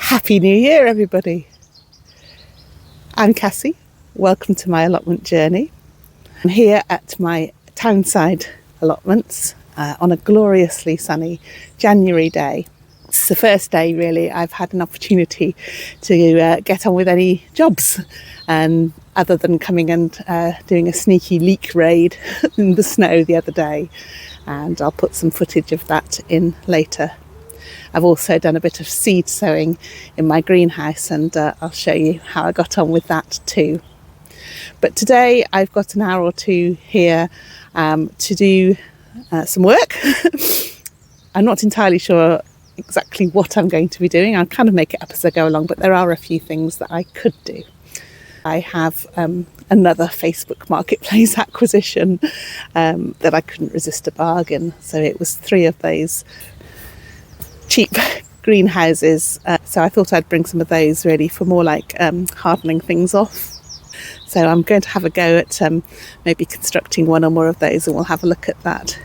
Happy New Year, everybody. I'm Cassie. Welcome to my allotment journey. I'm here at my townside allotments on a gloriously sunny January day. It's the first day, really, I've had an opportunity to get on with any jobs, and other than coming and doing a sneaky leek raid in the snow the other day, and I'll put some footage of that in later. I've also done a bit of seed sowing in my greenhouse, and I'll show you how I got on with that too. But today I've got an hour or two here to do some work. I'm not entirely sure exactly what I'm going to be doing. I'll kind of make it up as I go along, but there are a few things that I could do. I have another Facebook Marketplace acquisition that I couldn't resist a bargain. So it was 3 of those cheap greenhouses. So I thought I'd bring some of those really for more like hardening things off. So I'm going to have a go at maybe constructing one or more of those, and we'll have a look at that.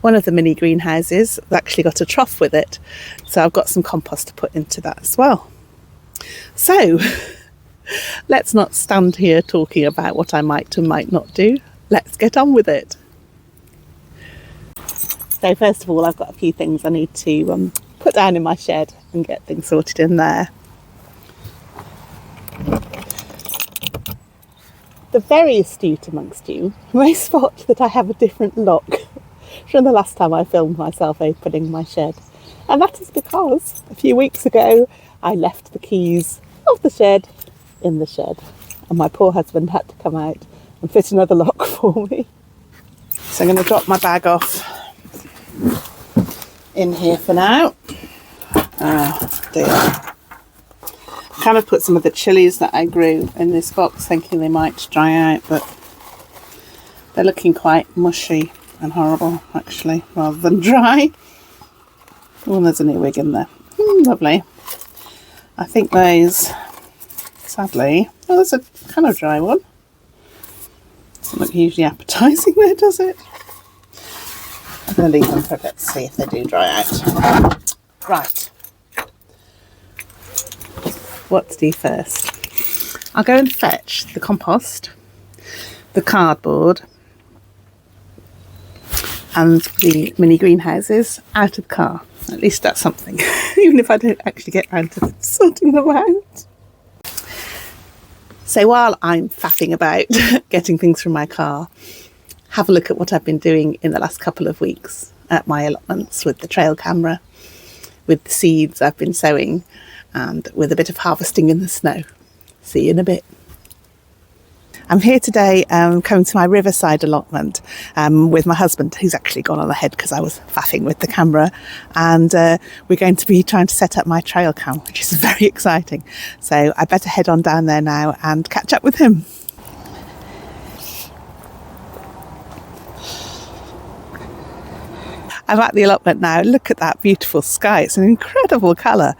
One of the mini greenhouses has actually got a trough with it, so I've got some compost to put into that as well. So let's not stand here talking about what I might and might not do. Let's get on with it. So first of all, I've got a few things I need to put down in my shed and get things sorted in there. The very astute amongst you may spot that I have a different lock from the last time I filmed myself opening my shed. And that is because a few weeks ago I left the keys of the shed in the shed, and my poor husband had to come out and fit another lock for me. So I'm going to drop my bag off in here for now. Oh dear. I kind of put some of the chilies that I grew in this box thinking they might dry out, but they're looking quite mushy and horrible actually, rather than dry. Oh, there's a new wig in there. Lovely. I think those, sadly, oh, there's a kind of dry one. Doesn't look hugely appetising there, does it? I'm going to leave them for a bit to see if they do dry out. Right. What to do first? I'll go and fetch the compost, the cardboard, and the mini greenhouses out of the car. At least that's something, even if I don't actually get round to sorting them out. So while I'm faffing about getting things from my car, have a look at what I've been doing in the last couple of weeks at my allotments with the trail camera, with the seeds I've been sowing, and with a bit of harvesting in the snow. See you in a bit. I'm here today coming to my riverside allotment with my husband, who's actually gone on ahead because I was faffing with the camera, and we're going to be trying to set up my trail cam, which is very exciting. So I better head on down there now and catch up with him. I'm at the allotment now. Look at that beautiful sky. It's an incredible colour.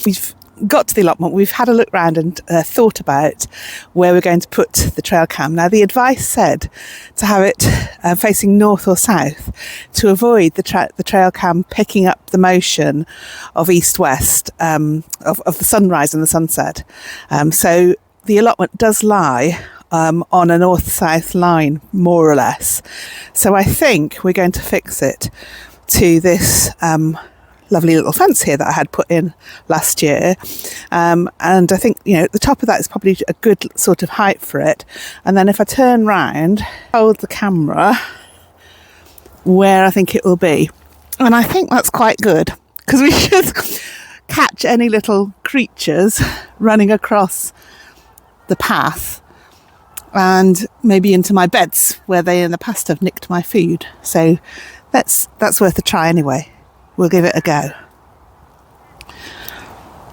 We've got to the allotment. We've had a look round and thought about where we're going to put the trail cam. Now, the advice said to have it facing north or south to avoid the trail cam picking up the motion of east-west, of the sunrise and the sunset. So the allotment does lie on a north-south line, more or less. So I think we're going to fix it to this lovely little fence here that I had put in last year, and I think, you know, the top of that is probably a good sort of height for it. And then if I turn round, hold the camera where I think it will be, and I think that's quite good, because we should catch any little creatures running across the path and maybe into my beds where they in the past have nicked my food. So that's worth a try anyway. We'll give it a go.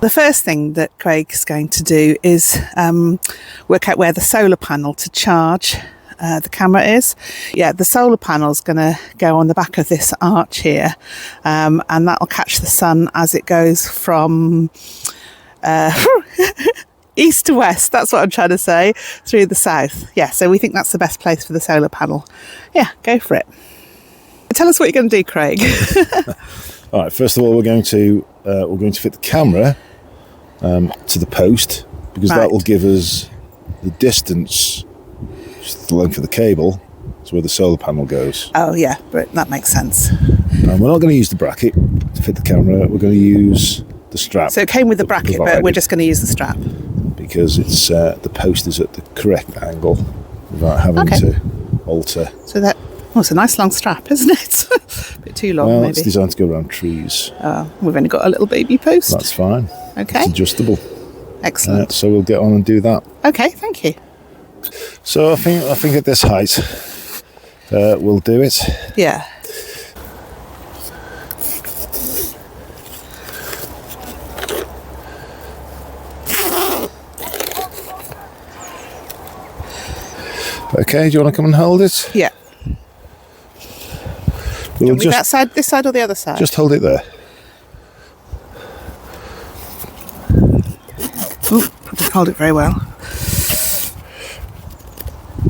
The first thing that Craig's going to do is work out where the solar panel to charge the camera is. Yeah, the solar panel's going to go on the back of this arch here, and that'll catch the sun as it goes from east to west. That's what I'm trying to say, through the south. Yeah, so we think that's the best place for the solar panel. Yeah, go for it. Tell us what you're going to do, Craig. All right, first of all, we're going to fit the camera to the post, because that will give us the distance, just the length of the cable, to where the solar panel goes. Oh yeah, but that makes sense. And we're not going to use the bracket to fit the camera. We're going to use the strap. So it came with the bracket, but we're just going to use the strap because it's the post is at the correct angle without having to alter. So that it's a nice long strap, isn't it? A bit too long, maybe. It's designed to go around trees. We've only got a little baby post. That's fine. Okay. It's adjustable. Excellent. So we'll get on and do that. Okay, thank you. So I think at this height we'll do it. Yeah. Okay, do you want to come and hold it? Yeah. We'll just that side, this side, or the other side? Just hold it there. Oh, I didn't hold it very well.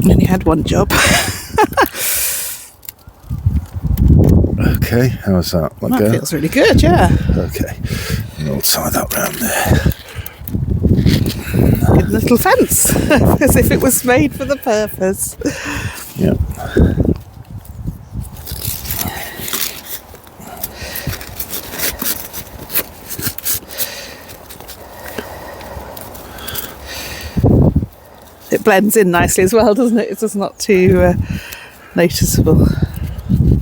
I only had one job. Okay, how's that? That feels really good, yeah. Okay, and we'll tie that round there. Good little fence, as if it was made for the purpose. Yep. It blends in nicely as well, doesn't it? It's just not too noticeable.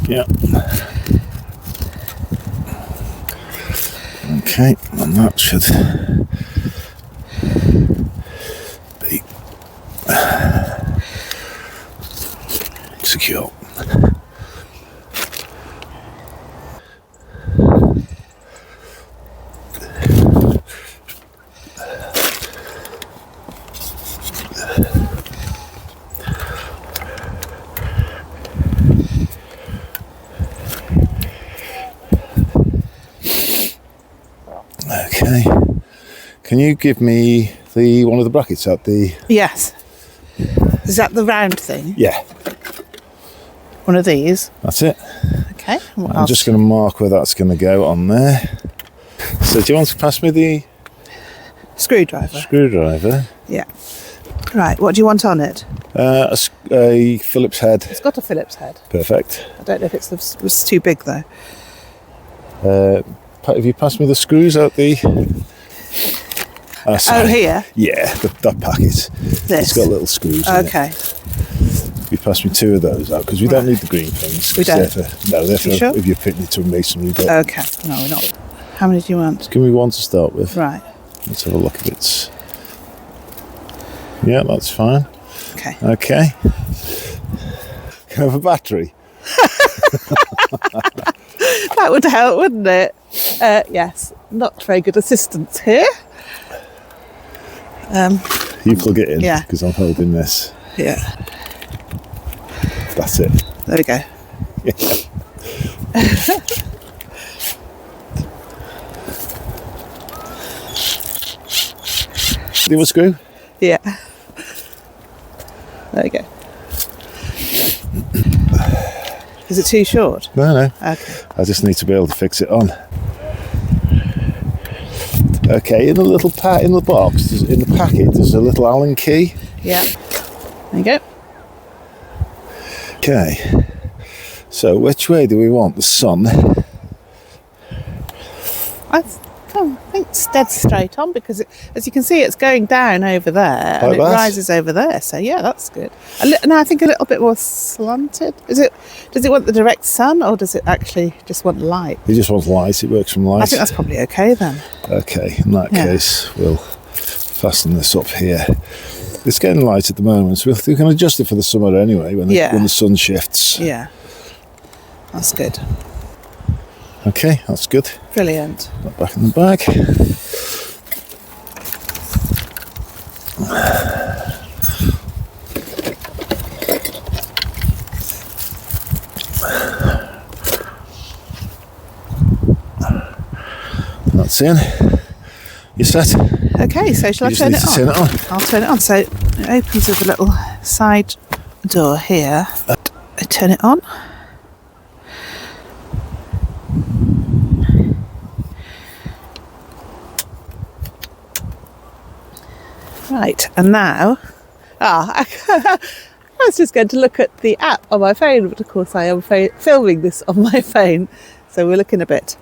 Yeah. Okay, and that should be secure. Okay. Can you give me one of the brackets at the... Yes. Is that the round thing? Yeah. One of these? That's it. Okay. I'm just going to mark where that's going to go on there. So do you want to pass me the... Screwdriver? Yeah. Right, what do you want on it? A Phillips head. It's got a Phillips head. Perfect. I don't know if it's too big though. Have you passed me the screws out the... here? Yeah, that packet. This? It's got little screws in it. You passed me 2 of those out, because we don't need the green things. We don't? They're for sure? if you're putting it to a masonry bit. Okay, no we're not. How many do you want? Give me 1 to start with. Right. Let's have a look if it's... Yeah, that's fine. Okay. Can I have a battery? That would help, wouldn't it? Yes, not very good assistance here. You plug it in, yeah, because I'm holding this. Yeah. That's it. There we go. Yeah. Do you want a screw? Yeah. There we go. Is it too short? No. Okay. I just need to be able to fix it on. Okay, in the little in the box, in the packet, there's a little Allen key. Yeah. There you go. Okay. So which way do we want the sun? I think it's dead straight on, because as you can see, it's going down over there and it rises over there. So yeah, that's good. No, I think a little bit more slanted. Does it want the direct sun, or does it actually just want light? It just wants light. It works from light. I think that's probably okay then. Okay, in that case, we'll fasten this up here. It's getting light at the moment, so we can adjust it for the summer anyway when the sun shifts. Yeah, that's good. Okay, that's good. Brilliant. That back in the bag. That's in. You set? Okay, so shall I turn it on? Turn it on? I'll turn it on. So it opens with a little side door here. I turn it on. Right, and now, I was just going to look at the app on my phone, but of course I am filming this on my phone, so we're looking a bit.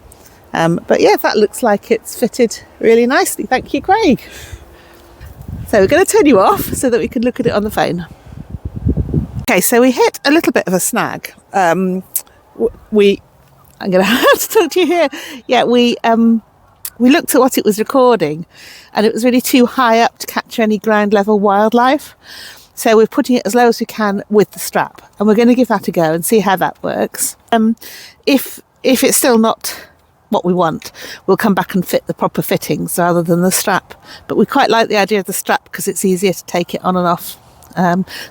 But yeah, that looks like it's fitted really nicely. Thank you, Craig. So we're going to turn you off so that we can look at it on the phone. Okay, so we hit a little bit of a snag. I'm going to have to talk to you here. Yeah, we looked at what it was recording, and it was really too high up to capture any ground level wildlife. So we're putting it as low as we can with the strap, and we're going to give that a go and see how that works. If it's still not what we want, we'll come back and fit the proper fittings rather than the strap. But we quite like the idea of the strap because it's easier to take it on and off.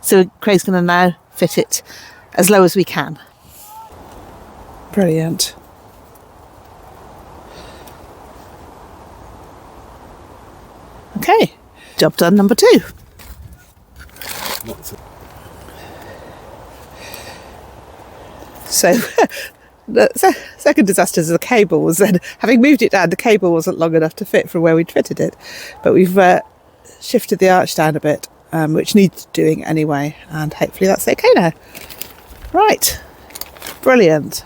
So Craig's going to now fit it as low as we can. Brilliant. Okay, job done number 2. So the second disaster is the cable was then, having moved it down, the cable wasn't long enough to fit from where we'd fitted it. But we've shifted the arch down a bit, which needs doing anyway, and hopefully that's okay now. Right, brilliant.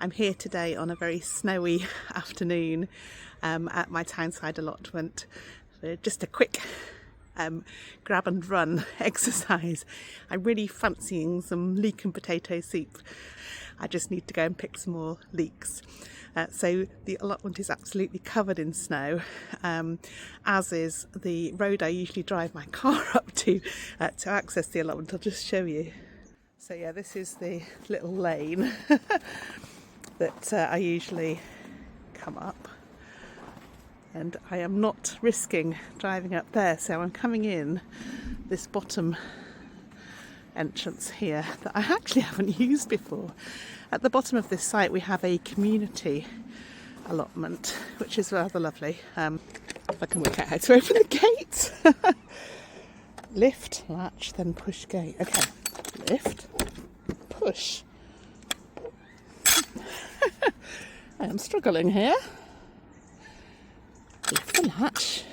I'm here today on a very snowy afternoon at my townside allotment. So just a quick grab and run exercise. I'm really fancying some leek and potato soup. I just need to go and pick some more leeks. So the allotment is absolutely covered in snow, as is the road I usually drive my car up to access the allotment. I'll just show you. So yeah, this is the little lane that I usually come up, and I am not risking driving up there, so I'm coming in this bottom entrance here that I actually haven't used before. At the bottom of this site we have a community allotment, which is rather lovely. If I can work out how to open the gate. Lift, latch, then push gate. Okay, lift, push. I am struggling here. Lift the latch.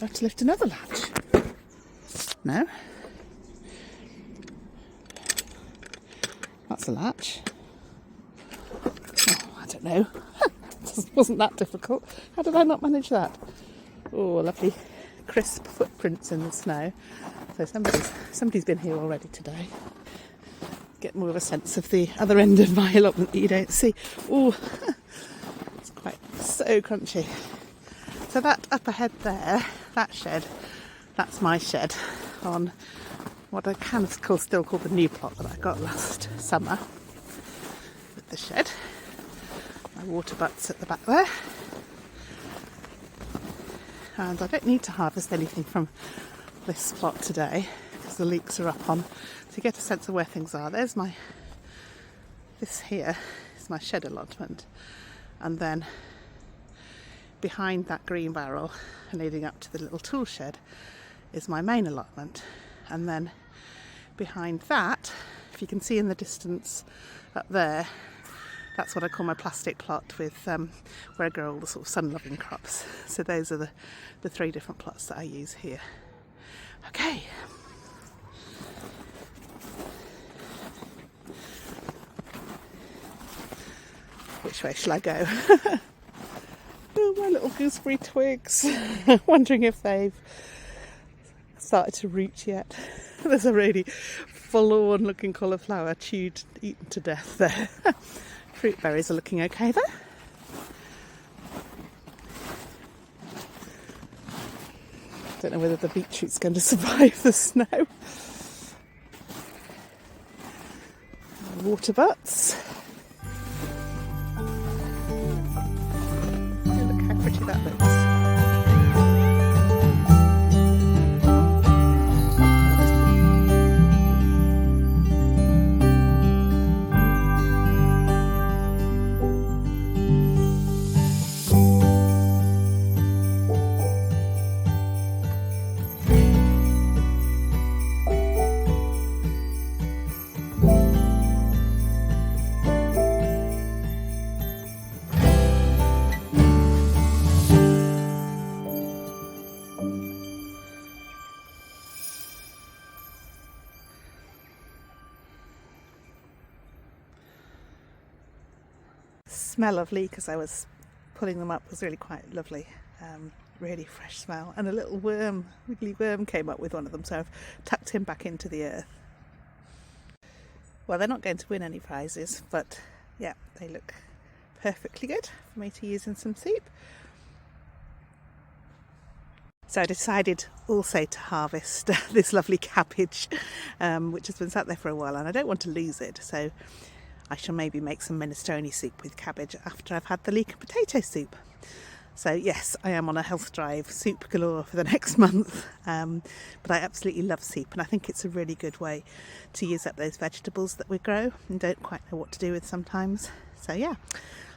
I have to lift another latch. No. That's a latch. Oh, I don't know. It wasn't that difficult. How did I not manage that? Oh, lovely crisp footprints in the snow. So somebody's been here already today. Get more of a sense of the other end of my allotment that you don't see. Oh, it's quite so crunchy. So that up ahead there, that shed, that's my shed on what I can still call the new plot that I got last summer with the shed. My water butts at the back there. And I don't need to harvest anything from this plot today because the leeks are up on, so you get a sense of where things are. There's this here is my shed allotment, and then behind that green barrel and leading up to the little tool shed is my main allotment. And then behind that, if you can see in the distance up there, that's what I call my plastic plot with where I grow all the sort of sun-loving crops. So those are the 3 different plots that I use here. Okay. Which way shall I go? Oh, my little gooseberry twigs. Wondering if they've started to root yet. There's a really forlorn looking cauliflower eaten to death there. Fruit berries are looking okay there. Don't know whether the beetroot's going to survive the snow. Water butts. Look how pretty that looks. Smell of leek as I was pulling them up was really quite lovely. Really fresh smell, and a little wiggly worm came up with one of them, so I've tucked him back into the earth. Well, they're not going to win any prizes, but yeah, they look perfectly good for me to use in some soup. So I decided also to harvest this lovely cabbage, which has been sat there for a while, and I don't want to lose it, so I shall maybe make some minestrone soup with cabbage after I've had the leek and potato soup. So yes, I am on a health drive, soup galore for the next month, but I absolutely love soup, and I think it's a really good way to use up those vegetables that we grow and don't quite know what to do with sometimes. So yeah,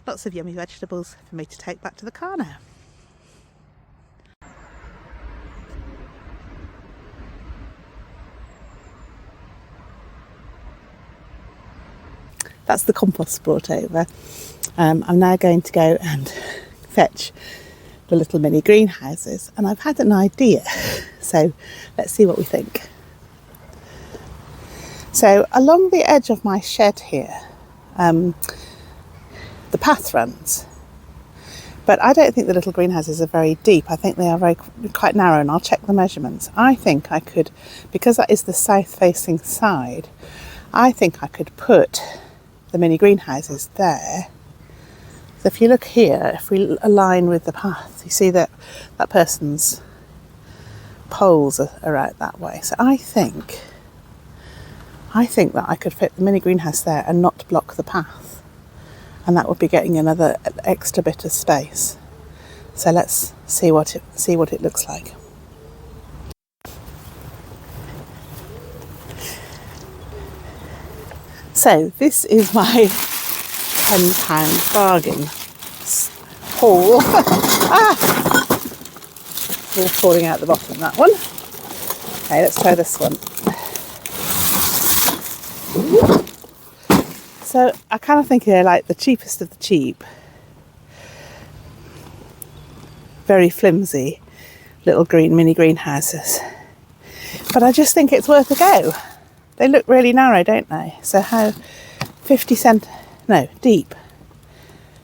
lots of yummy vegetables for me to take back to the car now. That's the compost brought over. I'm now going to go and fetch the little mini greenhouses, and I've had an idea, so let's see what we think. So along the edge of my shed here, the path runs, but I don't think the little greenhouses are very deep. I think they are quite narrow, and I'll check the measurements. I think I could, because that is the south facing side, I think I could put the mini greenhouses there. So if you look here, if we align with the path, you see that that person's poles are out that way. So I think that I could fit the mini greenhouse there and not block the path, and that would be getting another extra bit of space. So let's see what it looks like. So this is my £10 bargain haul. All falling out the bottom, that one. Okay, let's try this one. So I kind of think they're like the cheapest of the cheap. Very flimsy little green mini greenhouses. But I just think it's worth a go. They look really narrow, don't they? So how 50 cent, no, deep.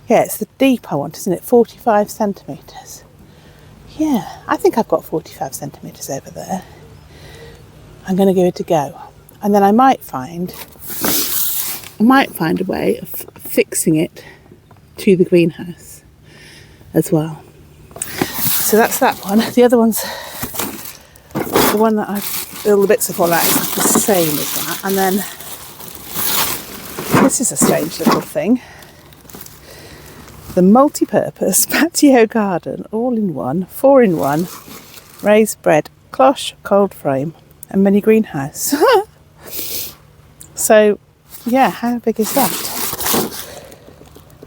Yeah, it's the deep I want, isn't it? 45 centimetres. Yeah, I think I've got 45 centimetres over there. I'm going to give it a go. And then I might find a way of fixing it to the greenhouse as well. So that's that one. The other one's the one that all the bits have fallen out, is the same as that. And then this is a strange little thing. The multi-purpose patio garden, all in one, 4-in-1 raised bed cloche, cold frame and mini greenhouse. So yeah, how big is that?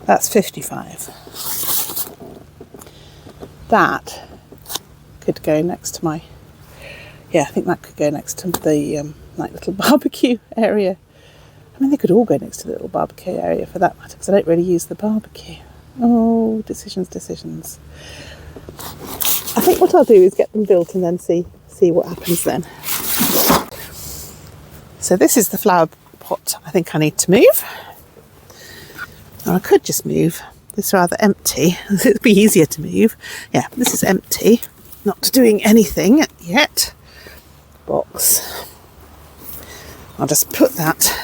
That's 55. That could go next to my, I think that could go next to the like little barbecue area. I mean, they could all go next to the little barbecue area for that matter, because I don't really use the barbecue. Oh, decisions. I think what I'll do is get them built and then see what happens then. So this is the flower pot I think I need to move. Or I could just move this rather empty. It'd be easier to move. Yeah, this is empty. Not doing anything yet. Box. I'll just put that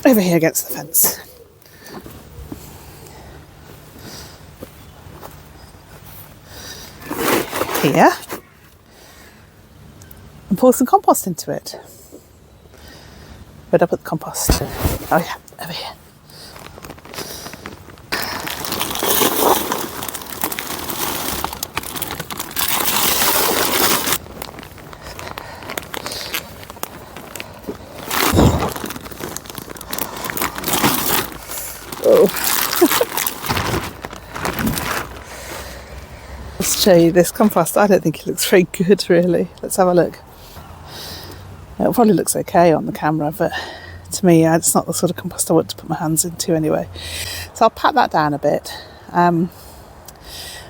over here against the fence. Here. And pour some compost into it. Where'd I put the compost? Oh yeah, over here. Let's show you this compost. I don't think it looks very good, really. Let's have a look. It probably looks okay on the camera, but to me, it's not the sort of compost I want to put my hands into anyway. So I'll pat that down a bit, and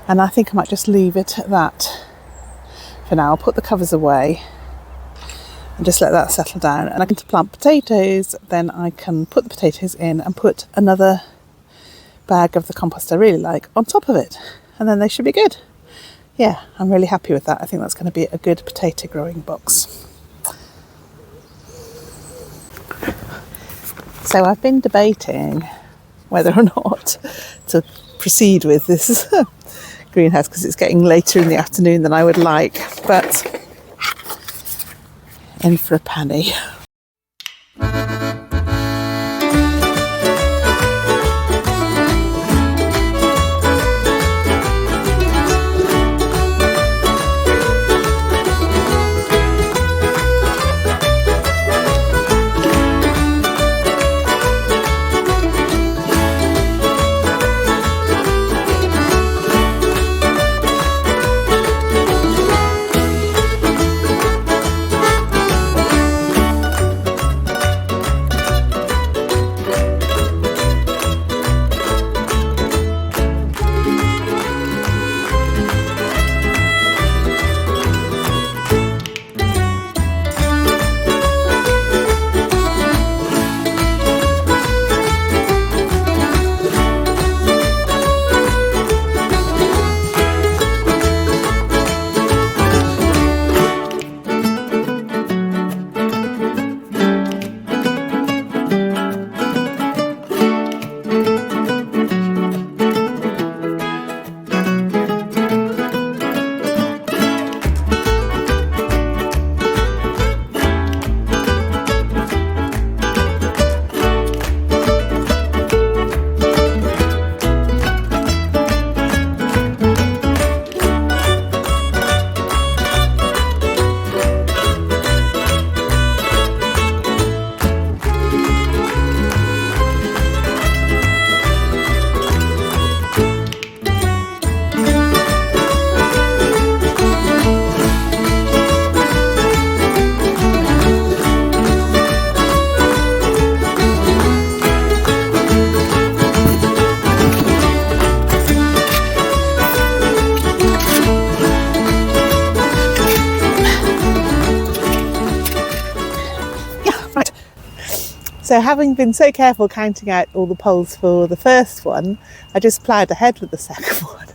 I think I might just leave it at that for now. I'll put the covers away and just let that settle down. And I can plant potatoes, then I can put the potatoes in and put another bag of the compost I really like on top of it, and then they should be good. Yeah, I'm really happy with that. I think that's going to be a good potato growing box. So I've been debating whether or not to proceed with this greenhouse, because it's getting later in the afternoon than I would like, but in for a penny. So having been so careful counting out all the poles for the first one, I just ploughed ahead with the second one,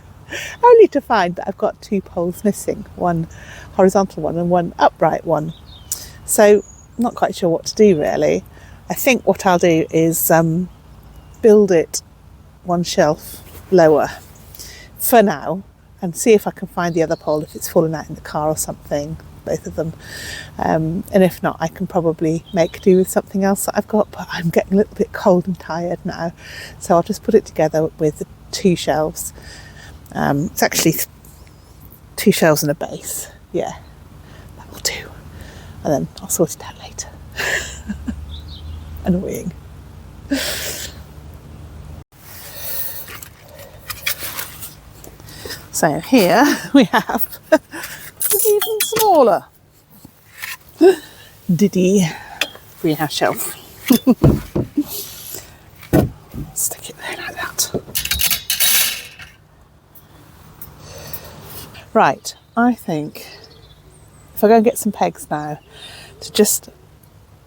only to find that I've got 2 poles missing, one horizontal one and one upright one. So I'm not quite sure what to do really. I think what I'll do is build it one shelf lower for now and see if I can find the other pole if it's fallen out in the car or something, both of them. And if not, I can probably make do with something else that I've got, but I'm getting a little bit cold and tired now. So I'll just put it together with the 2 shelves. It's actually 2 shelves and a base. Yeah, that will do. And then I'll sort it out later. Annoying. So here we have even smaller Diddy greenhouse shelf. Stick it there like that. Right, I think if I go and get some pegs now to just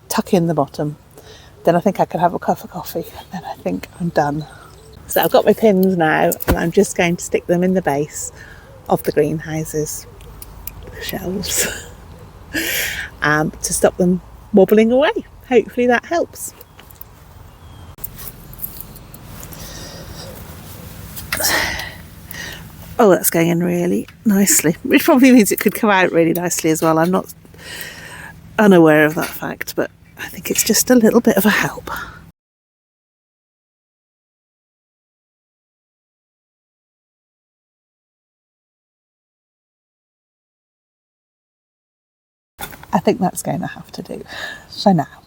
tuck in the bottom, then I think I could have a cup of coffee, and then I think I'm done. So I've got my pins now, and I'm just going to stick them in the base of the greenhouses, the shelves, to stop them wobbling away. Hopefully that helps. Oh, that's going in really nicely, which probably means it could come out really nicely as well. I'm not unaware of that fact, but I think it's just a little bit of a help. I think that's going to have to do for now.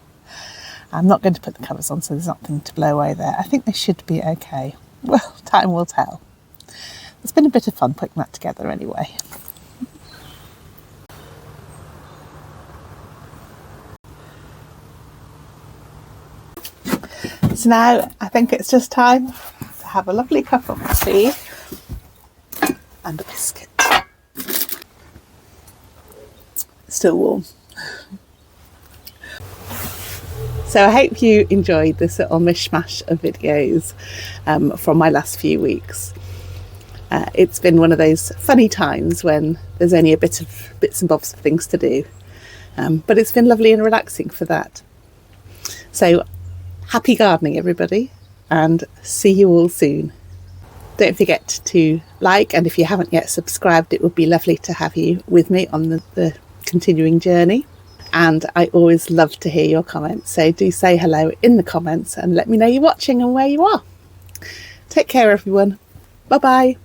I'm not going to put the covers on, so there's nothing to blow away there. I think they should be okay. Well, time will tell. It's been a bit of fun putting that together anyway. So now I think it's just time to have a lovely cup of tea and a biscuit. Still warm. So I hope you enjoyed this little mishmash of videos from my last few weeks. It's been one of those funny times when there's only a bit of bits and bobs of things to do, but it's been lovely and relaxing for that. So happy gardening, everybody, and see you all soon. Don't forget to like, and if you haven't yet subscribed, it would be lovely to have you with me on the continuing journey. And I always love to hear your comments, so do say hello in the comments and let me know you're watching and where you are. Take care, everyone. Bye bye.